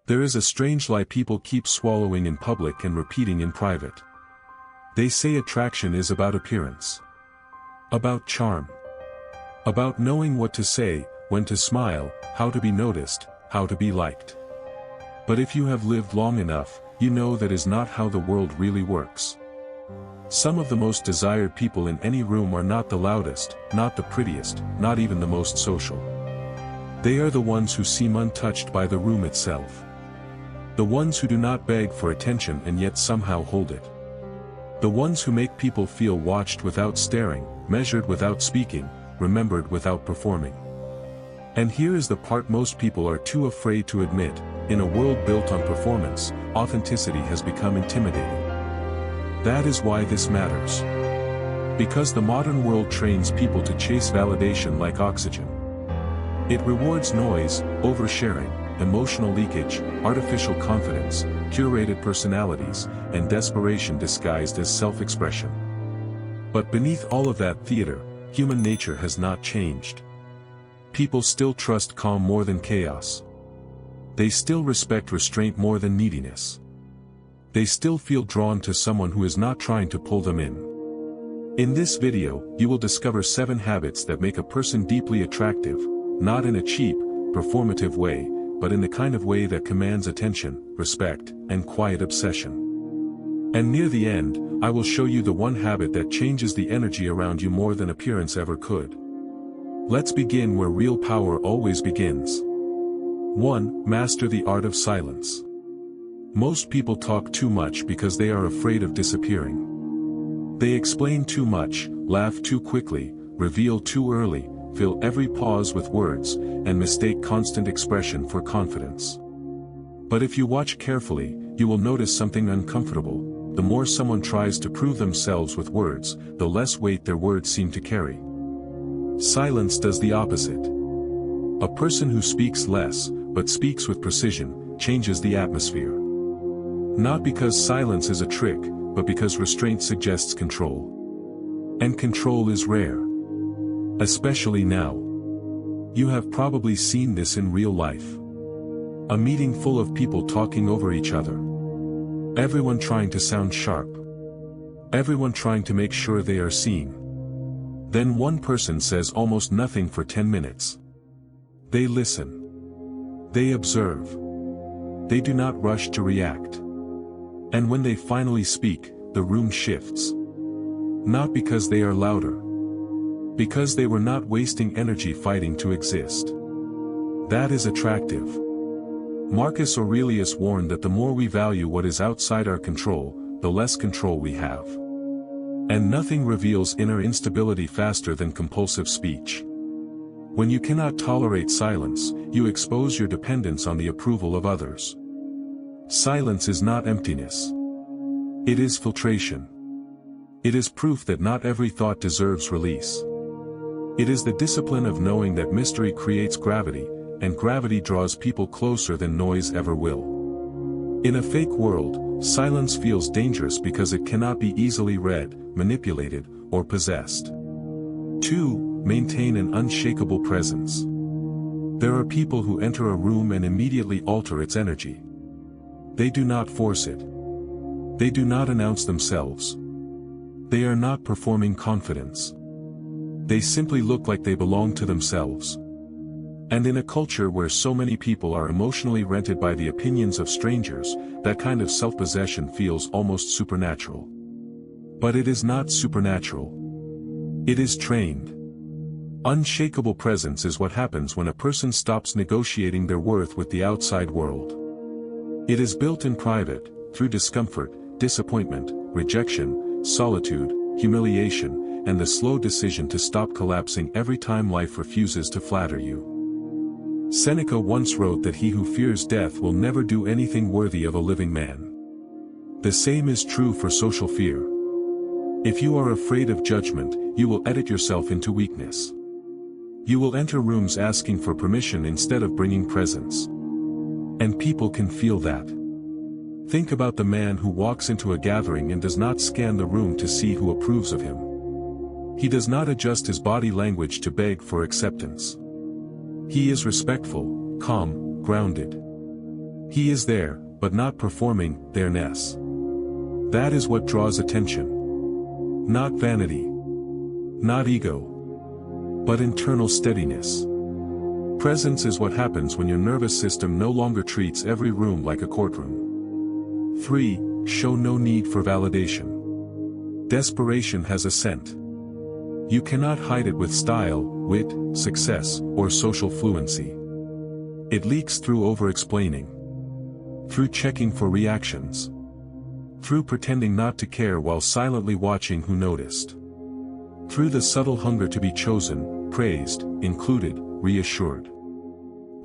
There is a strange lie people keep swallowing in public and repeating in private. They say attraction is about appearance. About charm. About knowing what to say, when to smile, how to be noticed, how to be liked. But if you have lived long enough, you know that is not how the world really works. Some of the most desired people in any room are not the loudest, not the prettiest, not even the most social. They are the ones who seem untouched by the room itself. The ones who do not beg for attention and yet somehow hold it. The ones who make people feel watched without staring, measured without speaking, remembered without performing. And here is the part most people are too afraid to admit: in a world built on performance, authenticity has become intimidating. That is why this matters. Because the modern world trains people to chase validation like oxygen. It rewards noise, oversharing, emotional leakage, artificial confidence, curated personalities, and desperation disguised as self-expression. But beneath all of that theater, human nature has not changed. People still trust calm more than chaos. They still respect restraint more than neediness. They still feel drawn to someone who is not trying to pull them in. In this video, you will discover 7 habits that make a person deeply attractive, not in a cheap, performative way, but in the kind of way that commands attention, respect, and quiet obsession. And near the end, I will show you the one habit that changes the energy around you more than appearance ever could. Let's begin where real power always begins. 1. Master the art of silence. Most people talk too much because they are afraid of disappearing. They explain too much, laugh too quickly, reveal too early, fill every pause with words, and mistake constant expression for confidence. But if you watch carefully, you will notice something uncomfortable. The more someone tries to prove themselves with words, the less weight their words seem to carry. Silence does the opposite. A person who speaks less, but speaks with precision, changes the atmosphere. Not because silence is a trick, but because restraint suggests control. And control is rare. Especially now. You have probably seen this in real life. A meeting full of people talking over each other. Everyone trying to sound sharp. Everyone trying to make sure they are seen. Then one person says almost nothing for 10 minutes. They listen. They observe. They do not rush to react. And when they finally speak, the room shifts. Not because they are louder. Because they were not wasting energy fighting to exist. That is attractive. Marcus Aurelius warned that the more we value what is outside our control, the less control we have. And nothing reveals inner instability faster than compulsive speech. When you cannot tolerate silence, you expose your dependence on the approval of others. Silence is not emptiness. It is filtration. It is proof that not every thought deserves release. It is the discipline of knowing that mystery creates gravity, and gravity draws people closer than noise ever will. In a fake world, silence feels dangerous because it cannot be easily read, manipulated, or possessed. 2. Maintain an unshakable presence. There are people who enter a room and immediately alter its energy. They do not force it. They do not announce themselves. They are not performing confidence. They simply look like they belong to themselves. And in a culture where so many people are emotionally rented by the opinions of strangers, that kind of self-possession feels almost supernatural. But it is not supernatural. It is trained. Unshakable presence is what happens when a person stops negotiating their worth with the outside world. It is built in private, through discomfort, disappointment, rejection, solitude, humiliation, and the slow decision to stop collapsing every time life refuses to flatter you. Seneca once wrote that he who fears death will never do anything worthy of a living man. The same is true for social fear. If you are afraid of judgment, you will edit yourself into weakness. You will enter rooms asking for permission instead of bringing presence. And people can feel that. Think about the man who walks into a gathering and does not scan the room to see who approves of him. He does not adjust his body language to beg for acceptance. He is respectful, calm, grounded. He is there, but not performing there-ness. That is what draws attention. Not vanity. Not ego. But internal steadiness. Presence is what happens when your nervous system no longer treats every room like a courtroom. 3. Show no need for validation. Desperation has a scent. You cannot hide it with style, wit, success, or social fluency. It leaks through over-explaining. Through checking for reactions. Through pretending not to care while silently watching who noticed. Through the subtle hunger to be chosen, praised, included, reassured.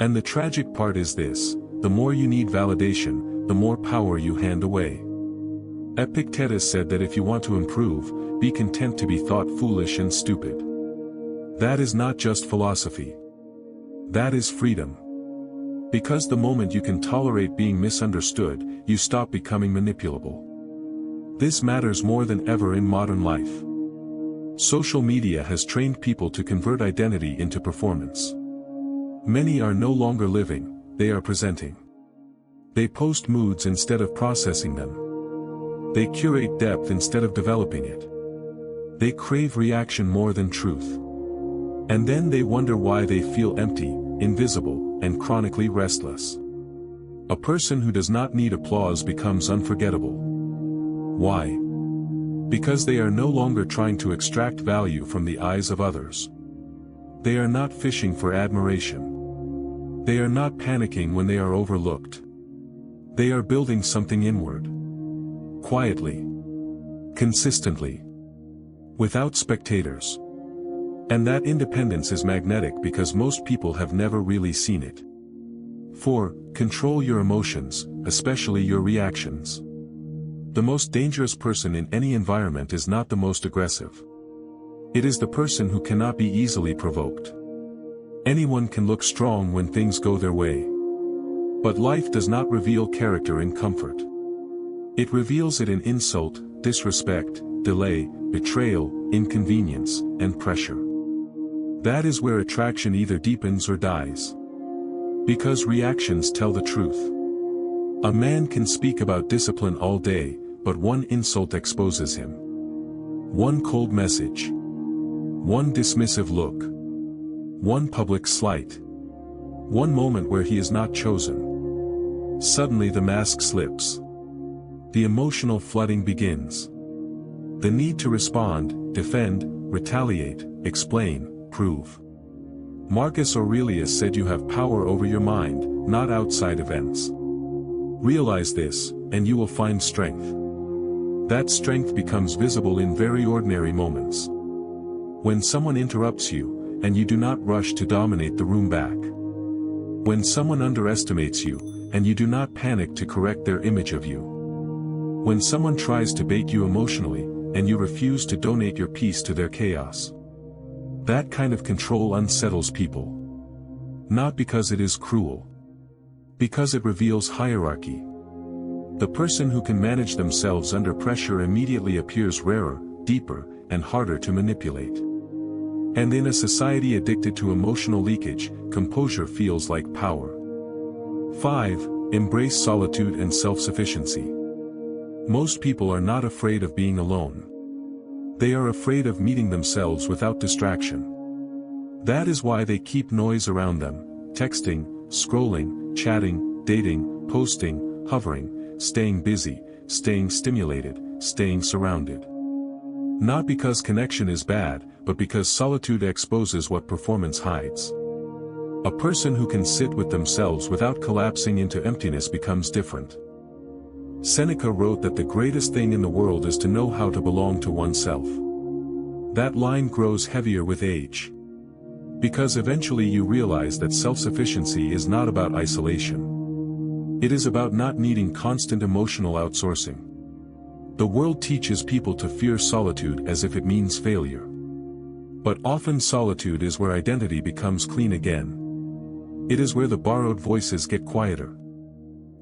And the tragic part is this: the more you need validation, the more power you hand away. Epictetus said that if you want to improve, be content to be thought foolish and stupid. That is not just philosophy. That is freedom. Because the moment you can tolerate being misunderstood, you stop becoming manipulable. This matters more than ever in modern life. Social media has trained people to convert identity into performance. Many are no longer living, they are presenting. They post moods instead of processing them. They curate depth instead of developing it. They crave reaction more than truth. And then they wonder why they feel empty, invisible, and chronically restless. A person who does not need applause becomes unforgettable. Why? Because they are no longer trying to extract value from the eyes of others. They are not fishing for admiration. They are not panicking when they are overlooked. They are building something inward. Quietly. Consistently. Without spectators. And that independence is magnetic because most people have never really seen it. 4. Control your emotions, especially your reactions. The most dangerous person in any environment is not the most aggressive. It is the person who cannot be easily provoked. Anyone can look strong when things go their way. But life does not reveal character in comfort. It reveals it in insult, disrespect, delay, betrayal, inconvenience, and pressure. That is where attraction either deepens or dies. Because reactions tell the truth. A man can speak about discipline all day, but one insult exposes him. One cold message. One dismissive look. One public slight. One moment where he is not chosen. Suddenly the mask slips. The emotional flooding begins. The need to respond, defend, retaliate, explain, prove. Marcus Aurelius said you have power over your mind, not outside events. Realize this, and you will find strength. That strength becomes visible in very ordinary moments. When someone interrupts you, and you do not rush to dominate the room back. When someone underestimates you, and you do not panic to correct their image of you. When someone tries to bait you emotionally, and you refuse to donate your piece to their chaos. That kind of control unsettles people. Not because it is cruel. Because it reveals hierarchy. The person who can manage themselves under pressure immediately appears rarer, deeper, and harder to manipulate. And in a society addicted to emotional leakage, composure feels like power. 5. Embrace solitude and self-sufficiency. Most people are not afraid of being alone. They are afraid of meeting themselves without distraction. That is why they keep noise around them, texting, scrolling, chatting, dating, posting, hovering, staying busy, staying stimulated, staying surrounded. Not because connection is bad, but because solitude exposes what performance hides. A person who can sit with themselves without collapsing into emptiness becomes different. Seneca wrote that the greatest thing in the world is to know how to belong to oneself. That line grows heavier with age. Because eventually you realize that self-sufficiency is not about isolation. It is about not needing constant emotional outsourcing. The world teaches people to fear solitude as if it means failure. But often solitude is where identity becomes clean again. It is where the borrowed voices get quieter.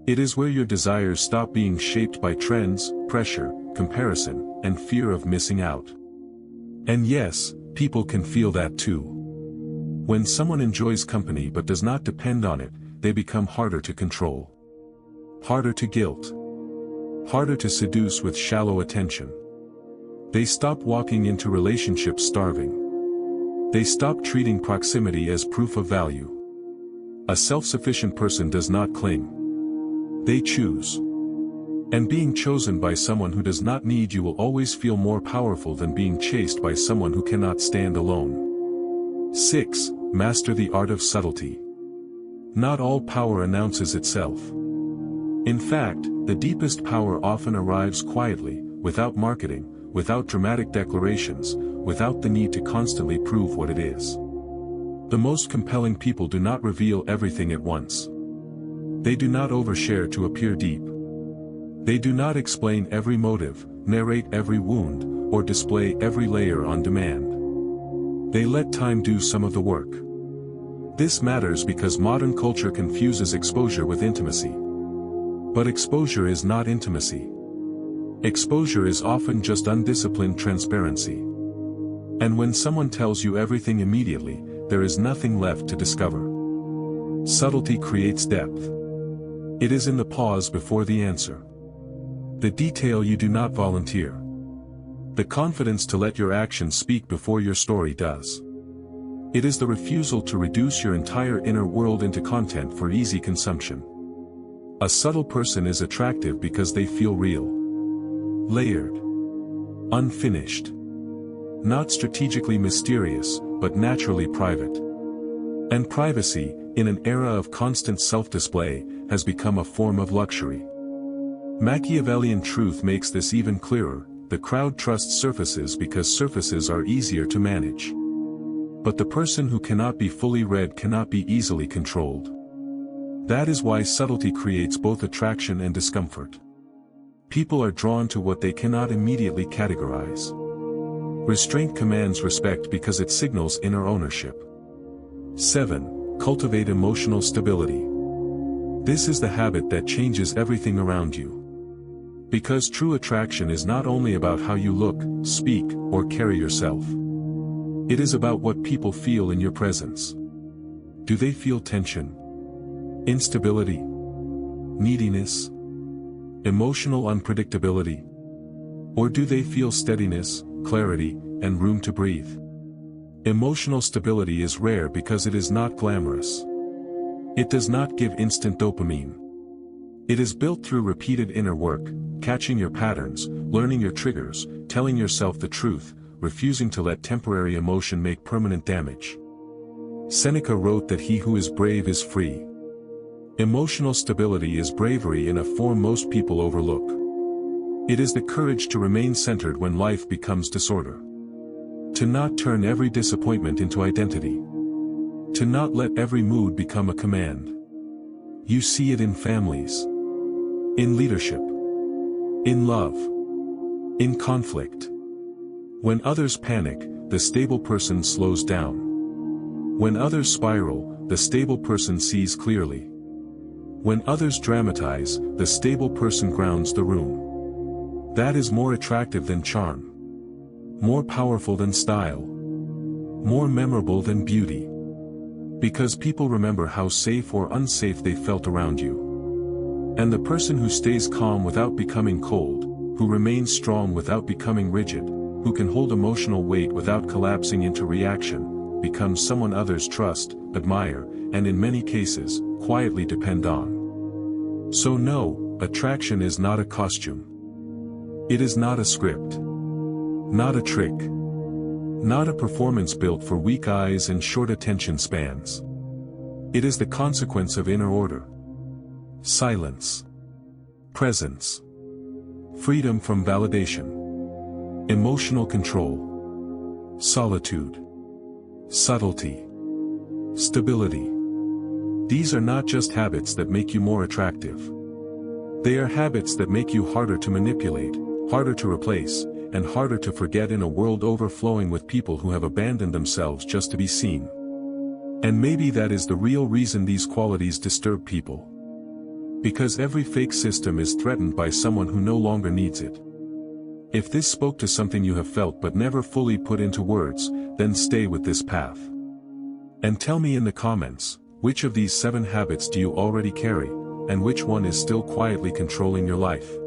It is where your desires stop being shaped by trends, pressure, comparison, and fear of missing out. And yes, people can feel that too. When someone enjoys company but does not depend on it, they become harder to control. harder to guilt, harder to seduce with shallow attention. They stop walking into relationships starving. They stop treating proximity as proof of value. A self-sufficient person does not cling. They choose. And being chosen by someone who does not need you will always feel more powerful than being chased by someone who cannot stand alone. 6. Master the art of subtlety. Not all power announces itself. In fact, the deepest power often arrives quietly, without marketing, without dramatic declarations, without the need to constantly prove what it is. The most compelling people do not reveal everything at once. They do not overshare to appear deep. They do not explain every motive, narrate every wound, or display every layer on demand. They let time do some of the work. This matters because modern culture confuses exposure with intimacy. But exposure is not intimacy. Exposure is often just undisciplined transparency. And when someone tells you everything immediately, there is nothing left to discover. Subtlety creates depth. It is in the pause before the answer. The detail you do not volunteer. The confidence to let your actions speak before your story does. It is the refusal to reduce your entire inner world into content for easy consumption. A subtle person is attractive because they feel real. Layered. Unfinished. Not strategically mysterious, but naturally private. And privacy, in an era of constant self-display, has become a form of luxury. Machiavellian truth makes this even clearer: the crowd trusts surfaces because surfaces are easier to manage. But the person who cannot be fully read cannot be easily controlled. That is why subtlety creates both attraction and discomfort. People are drawn to what they cannot immediately categorize. Restraint commands respect because it signals inner ownership. 7. Cultivate emotional stability. This is the habit that changes everything around you. Because true attraction is not only about how you look, speak, or carry yourself. It is about what people feel in your presence. Do they feel tension? Instability? Neediness? Emotional unpredictability? Or do they feel steadiness, clarity, and room to breathe? Emotional stability is rare because it is not glamorous. It does not give instant dopamine. It is built through repeated inner work, catching your patterns, learning your triggers, telling yourself the truth, refusing to let temporary emotion make permanent damage. Seneca wrote that he who is brave is free. Emotional stability is bravery in a form most people overlook. It is the courage to remain centered when life becomes disorder. To not turn every disappointment into identity. To not let every mood become a command. You see it in families. In leadership. In love. In conflict. When others panic, the stable person slows down. When others spiral, the stable person sees clearly. When others dramatize, the stable person grounds the room. That is more attractive than charm. More powerful than style. More memorable than beauty. Because people remember how safe or unsafe they felt around you. And the person who stays calm without becoming cold, who remains strong without becoming rigid, who can hold emotional weight without collapsing into reaction, becomes someone others trust, admire, and in many cases, quietly depend on. So no, attraction is not a costume. It is not a script. Not a trick. Not a performance built for weak eyes and short attention spans. It is the consequence of inner order. Silence. Presence. Freedom from validation. Emotional control. Solitude. Subtlety. Stability. These are not just habits that make you more attractive. They are habits that make you harder to manipulate, harder to replace, and harder to forget in a world overflowing with people who have abandoned themselves just to be seen. And maybe that is the real reason these qualities disturb people. Because every fake system is threatened by someone who no longer needs it. If this spoke to something you have felt but never fully put into words, then stay with this path. And tell me in the comments, which of these 7 habits do you already carry, and which one is still quietly controlling your life.